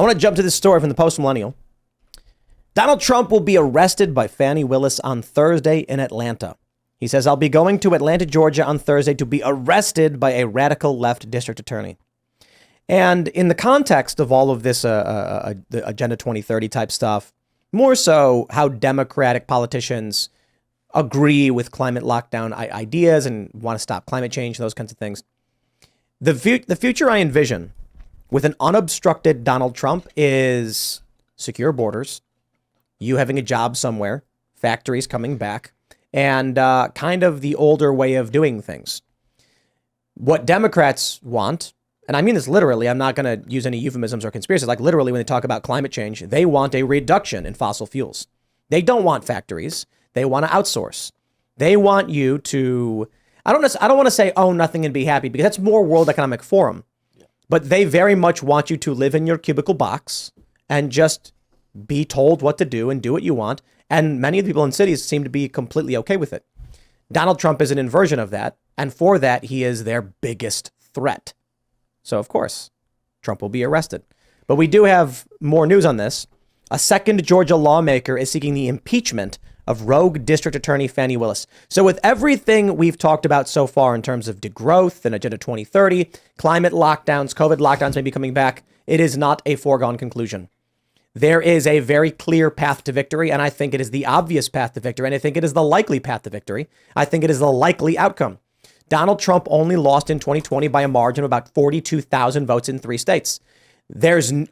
I want to jump to this story from the Post-Millennial. Donald Trump will be arrested by Fani Willis on Thursday in Atlanta. He says, I'll be going to Atlanta, Georgia on Thursday to be arrested by a radical left district attorney. And in the context of all of this the Agenda 2030 type stuff, more so how Democratic politicians agree with climate lockdown ideas and want to stop climate change, those kinds of things. The future I envision with an unobstructed Donald Trump is secure borders, you having a job somewhere, factories coming back, and kind of the older way of doing things. What Democrats want, and I mean this literally, I'm not going to use any euphemisms or conspiracies, like literally when they talk about climate change, they want a reduction in fossil fuels. They don't want factories. They want to outsource. They want you to, I don't want to say own nothing and be happy, because that's more World Economic Forum. But they very much want you to live in your cubicle box and just be told what to do and do what you want. And many of the people in cities seem to be completely okay with it. Donald Trump is an inversion of that. And for that, he is their biggest threat. So, of course, Trump will be arrested. But we do have more news on this. A second Georgia lawmaker is seeking the impeachment of rogue district attorney Fani Willis. So with everything we've talked about so far in terms of degrowth and Agenda 2030, climate lockdowns, COVID lockdowns may be coming back, it is not a foregone conclusion. There is a very clear path to victory, and I think it is the obvious path to victory, and I think it is the likely path to victory. I think it is the likely outcome. Donald Trump only lost in 2020 by a margin of about 42,000 votes in 3 states.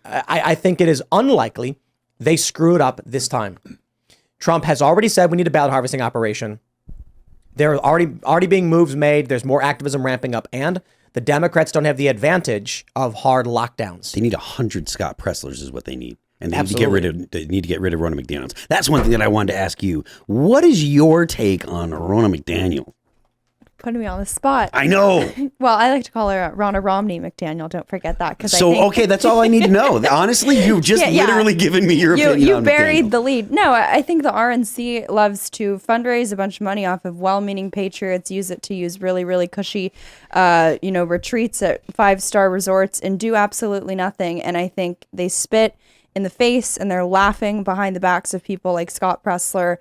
I think it is unlikely they screwed up this time. Trump has already said we need a ballot harvesting operation. There are already being moves made. There's more activism ramping up, and the Democrats don't have the advantage of hard lockdowns. They need 100 Scott Presslers is what they need. And they need to get rid of Ronna McDaniel. That's one thing that I wanted to ask you. What is your take on Ronna McDaniel? Putting me on the spot. I know. Well, I like to call her Ronna Romney McDaniel. Don't forget that. Okay, that's all I need to know. Honestly, you've just literally given me your opinion You on buried McDaniel. the lead. No, I think the RNC loves to fundraise a bunch of money off of well-meaning patriots, use it to use really, really cushy, retreats at 5-star resorts and do absolutely nothing. And I think they spit in the face and they're laughing behind the backs of people like Scott Pressler,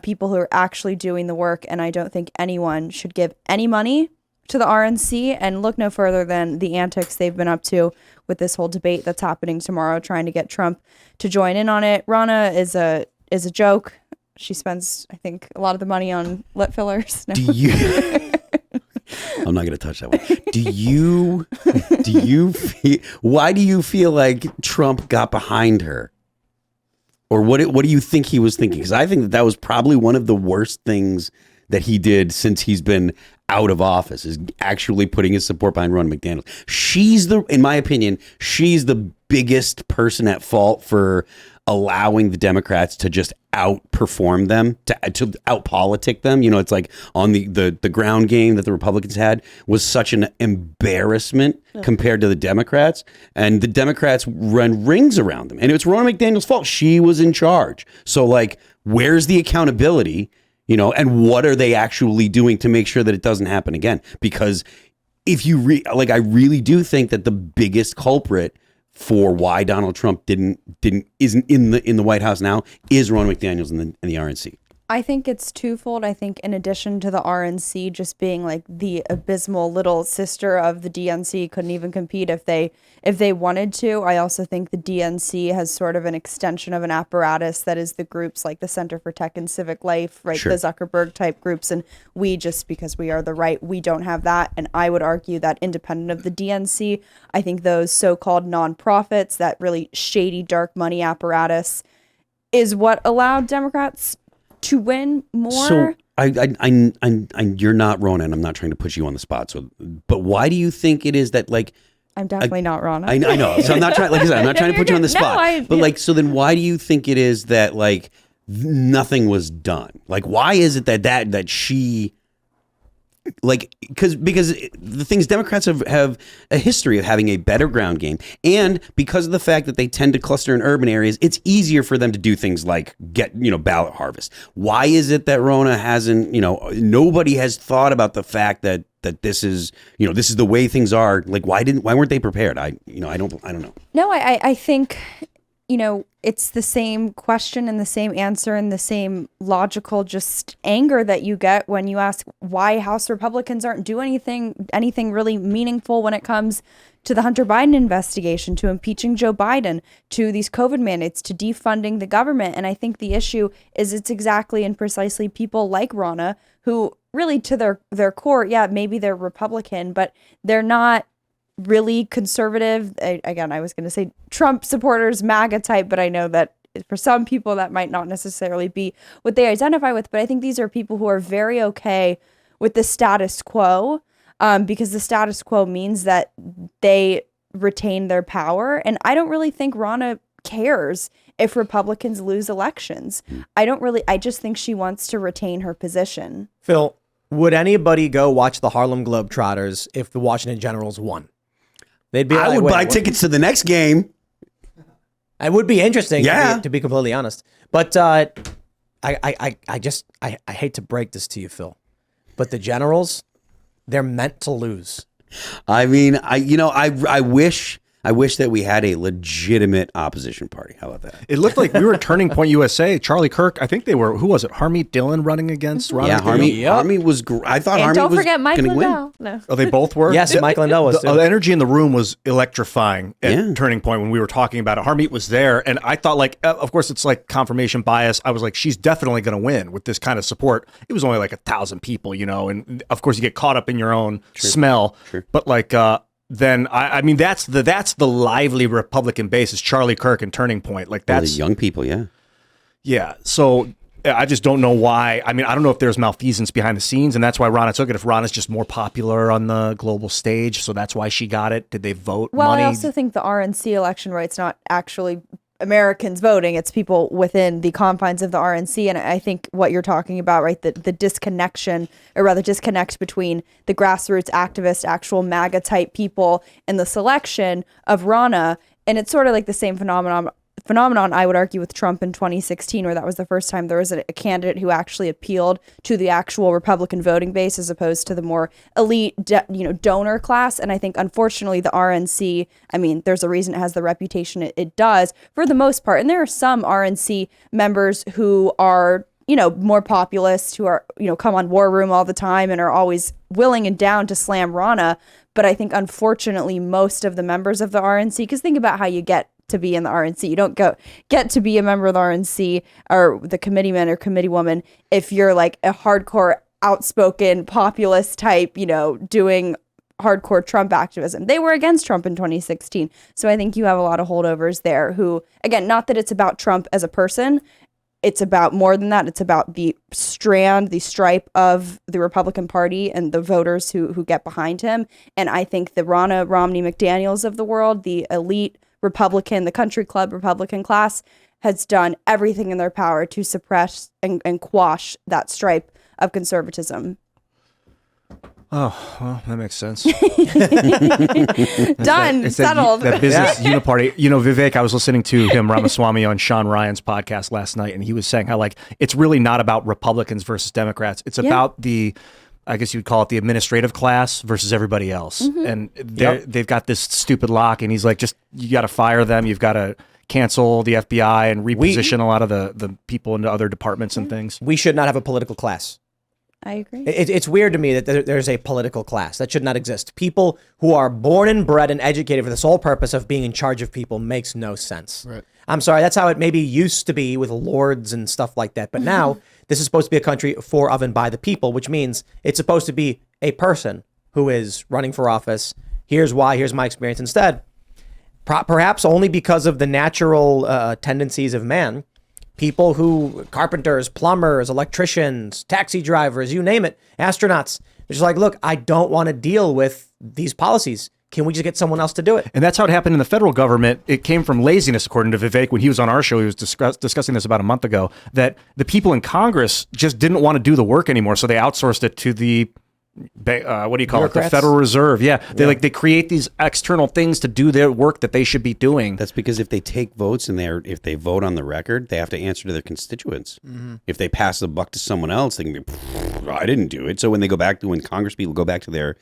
people who are actually doing the work. And I don't think anyone should give any money to the RNC, and look no further than the antics they've been up to with this whole debate that's happening tomorrow, trying to get Trump to join in on it. Ronna is a joke. She spends, I think, a lot of the money on lip fillers. No. I'm not going to touch that one. Why do you feel like Trump got behind her? Or what do you think he was thinking? Because I think that was probably one of the worst things that he did since he's been out of office, is actually putting his support behind Ronna McDaniel. In my opinion, she's the biggest person at fault for allowing the Democrats to just outperform them, to outpolitic them. You know, it's like on the ground game that the Republicans had was such an embarrassment compared to the Democrats. And the Democrats run rings around them. And it's Ronna McDaniel's fault. She was in charge. So, like, where's the accountability? You know, and what are they actually doing to make sure that it doesn't happen again? Because if you I really do think that the biggest culprit for why Donald Trump isn't in the White House now is Ronna McDaniel and the RNC. I think it's twofold. I think in addition to the RNC just being like the abysmal little sister of the DNC, couldn't even compete if they wanted to. I also think the DNC has sort of an extension of an apparatus that is the groups like the Center for Tech and Civic Life, right? Sure. The Zuckerberg type groups. And we, just because we are the right, we don't have that. And I would argue that independent of the DNC, I think those so-called nonprofits, that really shady dark money apparatus, is what allowed Democrats to win more. So you're not Ronna, and I'm not trying to put you on the spot. So, but why do you think it is that, like, I'm definitely not Ronna. I know. So I'm not trying. Like I said, I'm not trying to put you on the spot. So then why do you think it is that, like, nothing was done? Like, why is it that she like because the things Democrats have a history of having a better ground game, and because of the fact that they tend to cluster in urban areas, it's easier for them to do things like get ballot harvest. Why is it that Rona hasn't nobody has thought about the fact that this is this is the way things are? Like why weren't they prepared? I don't know. No, I think it's the same question and the same answer and the same logical just anger that you get when you ask why House Republicans aren't doing anything really meaningful when it comes to the Hunter Biden investigation, to impeaching Joe Biden, to these COVID mandates, to defunding the government. And I think the issue is it's exactly and precisely people like Ronna who really to their core, yeah, maybe they're Republican, but they're not really conservative. Again, I was going to say Trump supporters, MAGA type, but I know that for some people that might not necessarily be what they identify with. But I think these are people who are very okay with the status quo because the status quo means that they retain their power. And I don't really think Ronna cares if Republicans lose elections. I just think she wants to retain her position. Phil, would anybody go watch the Harlem Globetrotters if the Washington Generals won? They'd be. I would buy tickets to the next game. It would be interesting, yeah, to be completely honest. But I hate to break this to you, Phil, but the Generals, they're meant to lose. I mean, I wish that we had a legitimate opposition party. How about that? It looked like we were Turning Point USA. Charlie Kirk, I think they were. Who was it? Harmeet Dillon running against Ron. Yeah, Harmeet was. I thought and Harmeet don't was forget Mike going to win. Lindell. No. Oh, they both were. Yes, Mike Lindell was. The energy in the room was electrifying at Yeah. Turning Point when we were talking about it. Harmeet was there, and I thought, like, of course, it's like confirmation bias. I was like, she's definitely going to win with this kind of support. It was only like 1,000 people, and of course, you get caught up in your own smell. True. But like. Then I mean that's the lively Republican base is Charlie Kirk and Turning Point. Like that's the young people, yeah. So I just don't know why. I mean, I don't know if there's malfeasance behind the scenes, and that's why Ronna took it. If Ronna's just more popular on the global stage, so that's why she got it. Did they vote? Well, money? I also think the RNC election, right? It's not actually Americans voting, it's people within the confines of the RNC. And I think what you're talking about, right, the disconnection, or rather disconnect between the grassroots activist, actual MAGA type people and the selection of Ronna. And it's sort of like the same phenomenon, I would argue, with Trump in 2016, where that was the first time there was a candidate who actually appealed to the actual Republican voting base as opposed to the more elite, donor class. And I think, unfortunately, the RNC, I mean, there's a reason it has the reputation it does for the most part. And there are some RNC members who are, more populist, who are, come on War Room all the time and are always willing and down to slam Ronna. But I think, unfortunately, most of the members of the RNC, because think about how you get to be in the RNC. You don't get to be a member of the RNC or the committeeman or committeewoman if you're like a hardcore, outspoken, populist type, doing hardcore Trump activism. They were against Trump in 2016. So I think you have a lot of holdovers there who, again, not that it's about Trump as a person, it's about more than that. It's about the stripe of the Republican Party and the voters who get behind him. And I think the Ronna Romney McDaniels of the world, the elite Republican, the country club Republican class, has done everything in their power to suppress and quash that stripe of conservatism. Oh, well, that makes sense. Done, settled. That business uniparty. Vivek, I was listening to him, Ramaswamy, on Sean Ryan's podcast last night, and he was saying how, like, it's really not about Republicans versus Democrats. It's about the, I guess you'd call it the administrative class versus everybody else. Mm-hmm. And they've got this stupid lock, and he's like, you got to fire them. You've got to cancel the FBI and reposition a lot of the people into other departments and things. We should not have a political class. I agree. It's weird to me that there's a political class. That should not exist. People who are born and bred and educated for the sole purpose of being in charge of people makes no sense. Right. I'm sorry, that's how it maybe used to be with lords and stuff like that. But now this is supposed to be a country for, of, and by the people, which means it's supposed to be a person who is running for office. Here's why, here's my experience. Instead, perhaps only because of the natural tendencies of man, people who, carpenters, plumbers, electricians, taxi drivers, you name it, astronauts, they're just like, look, I don't want to deal with these policies. Can we just get someone else to do it? And that's how it happened in the federal government. It came from laziness, according to Vivek. When he was on our show, he was discussing this about a month ago, that the people in Congress just didn't want to do the work anymore. So they outsourced it to the what do you call it? The Bureaucrats? Federal Reserve. Yeah. They create these external things to do their work that they should be doing. That's because if they take votes and if they vote on the record, they have to answer to their constituents. If they pass the buck to someone else, they can be, I didn't do it. So when Congress people go back to their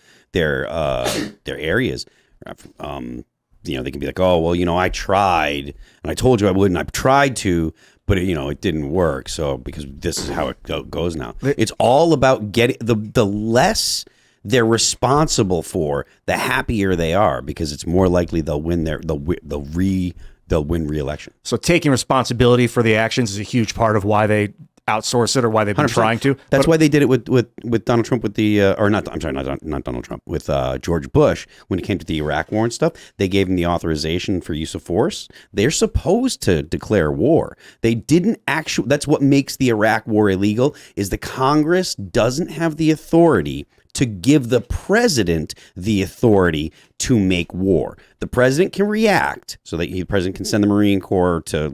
areas, they can be like, oh, well, I tried and I told you I wouldn't. I tried to, but it didn't work. So because this is how it goes now. It's all about getting the less they're responsible for, the happier they are, because it's more likely they'll win they'll win re-election. So taking responsibility for the actions is a huge part of why they outsource it or why they've been 100%. trying to. That's why they did it with Donald Trump with the not Donald Trump, with George Bush when it came to the Iraq war and stuff. They gave him the authorization for use of force. They're supposed to declare war. They didn't actually. That's what makes the Iraq war illegal, is the Congress doesn't have the authority to give the president the authority to make war. The president can react, so that the president can send the Marine Corps to,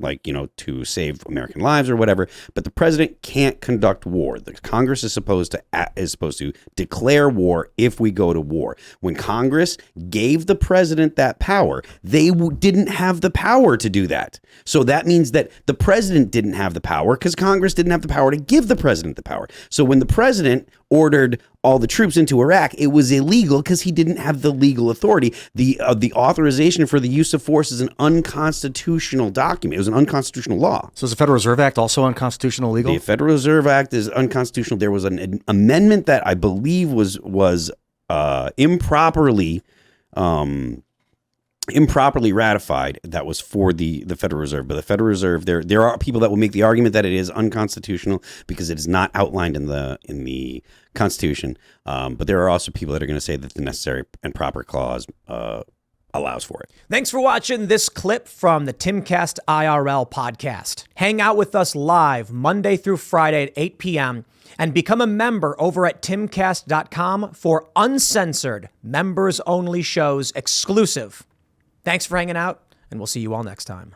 to save American lives or whatever. But the president can't conduct war. The Congress is supposed to declare war if we go to war. When Congress gave the president that power, they didn't have the power to do that. So that means that the president didn't have the power because Congress didn't have the power to give the president the power. So when the president ordered all the troops into Iraq, it was illegal because he didn't have the legal authority. The authorization for the use of force is an unconstitutional document. It was an unconstitutional law. So is the Federal Reserve Act also unconstitutional, illegal? The Federal Reserve Act is unconstitutional. There was an amendment that I believe was improperly ratified that was for the Federal Reserve. But the Federal Reserve, there are people that will make the argument that it is unconstitutional because it is not outlined in the Constitution. But there are also people that are going to say that the necessary and proper clause allows for it. Thanks for watching this clip from the Timcast IRL podcast. Hang out with us live Monday through Friday at 8 p.m. and become a member over at timcast.com for uncensored, members-only shows exclusive. Thanks for hanging out, and we'll see you all next time.